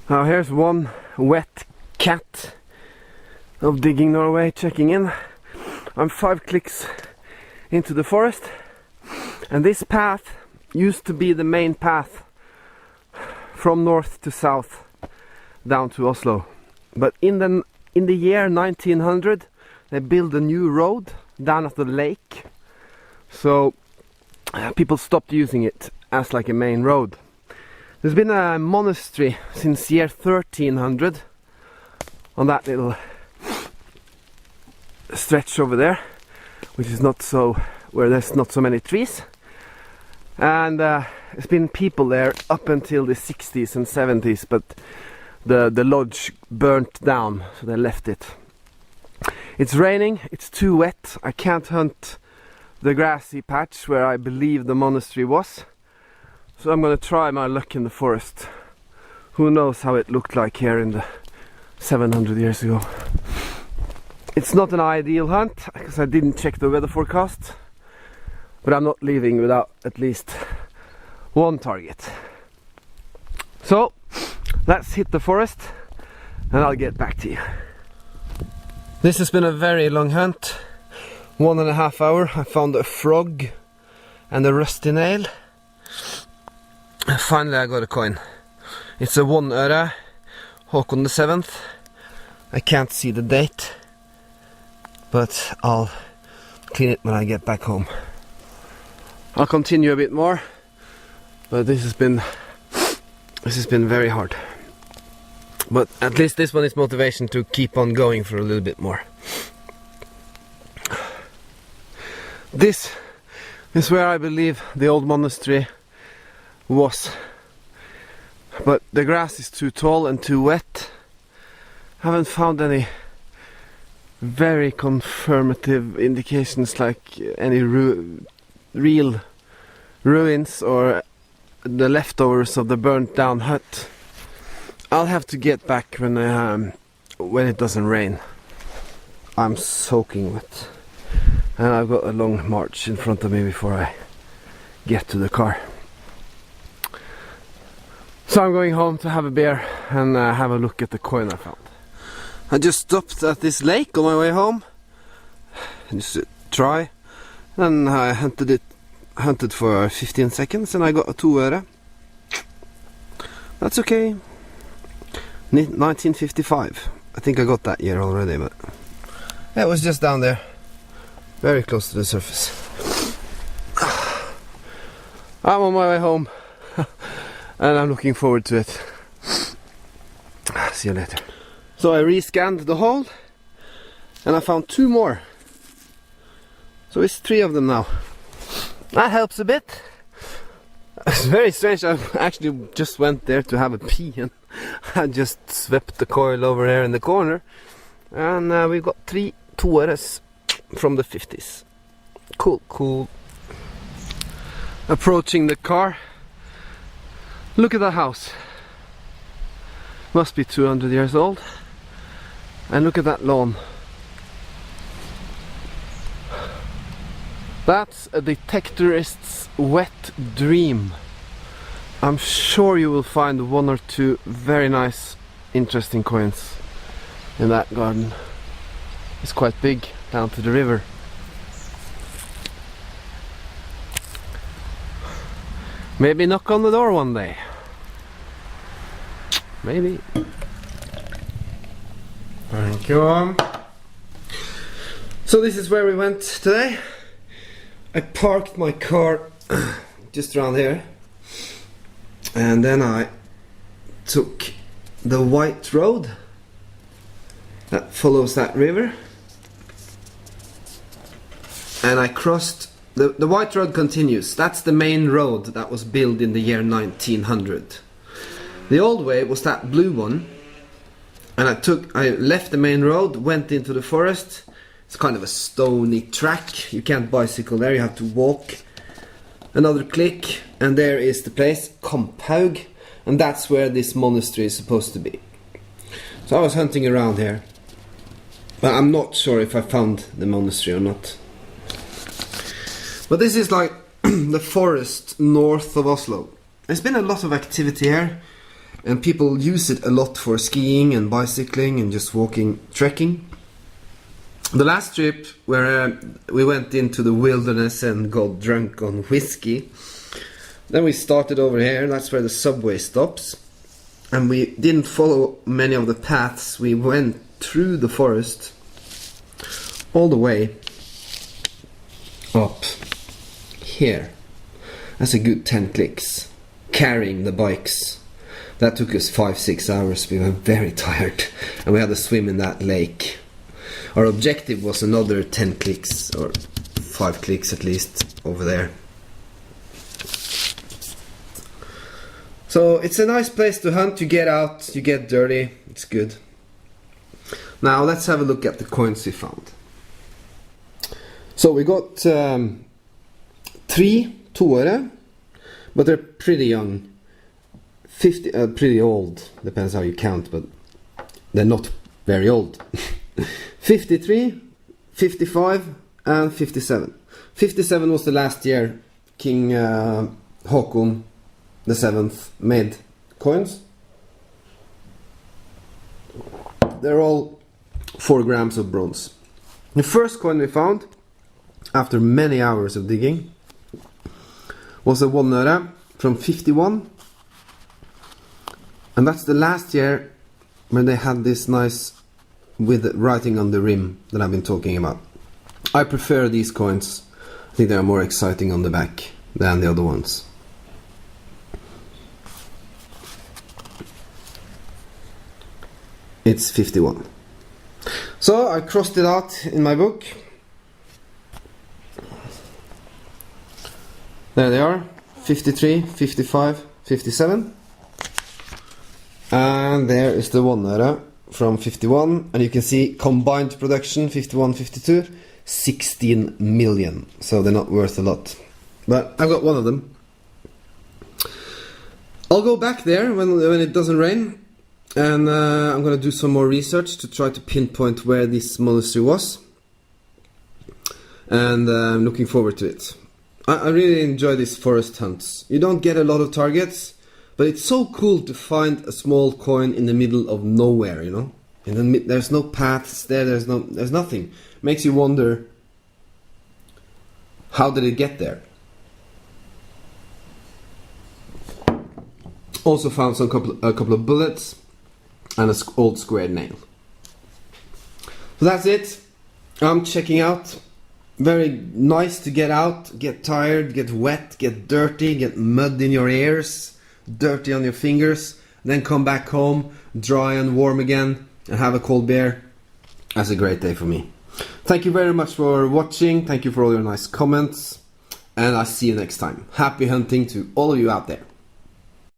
Now here's one wet cat of Digging Norway checking in. I'm 5 clicks into the forest, and this path used to be the main path from north to south down to Oslo. But in the year 1900 they built a new road down at the lake, so people stopped using it as like a main road. There's been a monastery since year 1300 on that little stretch over there, which is not so, where there's not so many trees, and there's been people there up until the 60s and 70s, but the lodge burnt down, so they left it. It's raining, it's too wet, I can't hunt the grassy patch where I believe the monastery was, so I'm gonna try my luck in the forest. Who knows how it looked like here in the 700 years ago. It's not an ideal hunt because I didn't check the weather forecast, but I'm not leaving without at least one target. So let's hit the forest and I'll get back to you. This has been a very long hunt, 1.5 hours. I found a frog and a rusty nail. And finally I got a coin. It's a 1 øre, Håkon the 7th. I can't see the date, but I'll clean it when I get back home. I'll continue a bit more, but this has been very hard. But at least this one is motivation to keep on going for a little bit more. This is where I believe the old monastery was, but the grass is too tall and too wet. I haven't found any very confirmative indications like any real ruins or the leftovers of the burnt down hut. I'll have to get back when it doesn't rain. I'm soaking wet, and I've got a long march in front of me before I get to the car. So I'm going home to have a beer and have a look at the coin I found. I just stopped at this lake on my way home, just to try, and I hunted for 15 seconds and I got a 2 øre. That's okay. 1955. I think I got that year already, but it was just down there, very close to the surface. I'm on my way home and I'm looking forward to it. See you later. So I rescanned the hole and I found 2 more. So it's 3 of them now. That helps a bit. It's very strange. I actually just went there to have a pee and I just swept the coil over here in the corner, and we got 3 2 øres from the 50s. Cool. Approaching the car. Look at that house. Must be 200 years old. And look at that lawn. That's a detectorist's wet dream. I'm sure you will find 1 or 2 very nice, interesting coins in that garden. It's quite big, down to the river. Maybe knock on the door one day. Maybe. Thank you. So this is where we went today. I parked my car just around here, and then I took the white road that follows that river, and I crossed the white road continues. That's the main road that was built in the year 1900. The old way was that blue one, and I left the main road, went into the forest. It's kind of a stony track. You can't bicycle there, you have to walk. Another click, and there is the place, Kamphaug, and that's where this monastery is supposed to be. So I was hunting around here, but I'm not sure if I found the monastery or not. But this is like the forest north of Oslo. There's been a lot of activity here. and people use it a lot for skiing and bicycling and just walking, trekking. The last trip where we went into the wilderness and got drunk on whiskey. Then we started over here, that's where the subway stops. And we didn't follow many of the paths. We went through the forest all the way up here. That's a good 10 clicks. Carrying the bikes. That took us 5-6 hours. We were very tired. And we had to swim in that lake. Our objective was another 10 clicks, or 5 clicks at least, over there. So it's a nice place to hunt. You get out, you get dirty, it's good. Now let's have a look at the coins we found. So we got 3 toere, but they're pretty young. 50, pretty old, depends how you count, but they're not very old. 53, 55 and 57. 57 was the last year King Håkon the 7th made coins. They're all 4 grams of bronze. The first coin we found, after many hours of digging, was a 1 øre from 51. And that's the last year when they had this nice with writing on the rim that I've been talking about. I prefer these coins. I think they are more exciting on the back than the other ones. It's 51. So I crossed it out in my book. There they are, 53, 55, 57. And there is the 1 øre from 51, and you can see combined production 51-52, 16 million. So they're not worth a lot, but I've got one of them. I'll go back there when it doesn't rain, and I'm gonna do some more research to try to pinpoint where this monastery was, and I'm looking forward to it. I really enjoy these forest hunts. You don't get a lot of targets, but it's so cool to find a small coin in the middle of nowhere, you know? There's no paths there, there's nothing. Makes you wonder, how did it get there? Also found a couple of bullets and an old square nail. So that's it. I'm checking out. Very nice to get out, get tired, get wet, get dirty, get mud in your ears, dirty on your fingers, then come back home, dry and warm again, and have a cold beer. That's a great day for me. Thank you very much for watching. Thank you for all your nice comments, and I'll see you next time. Happy hunting to all of you out there.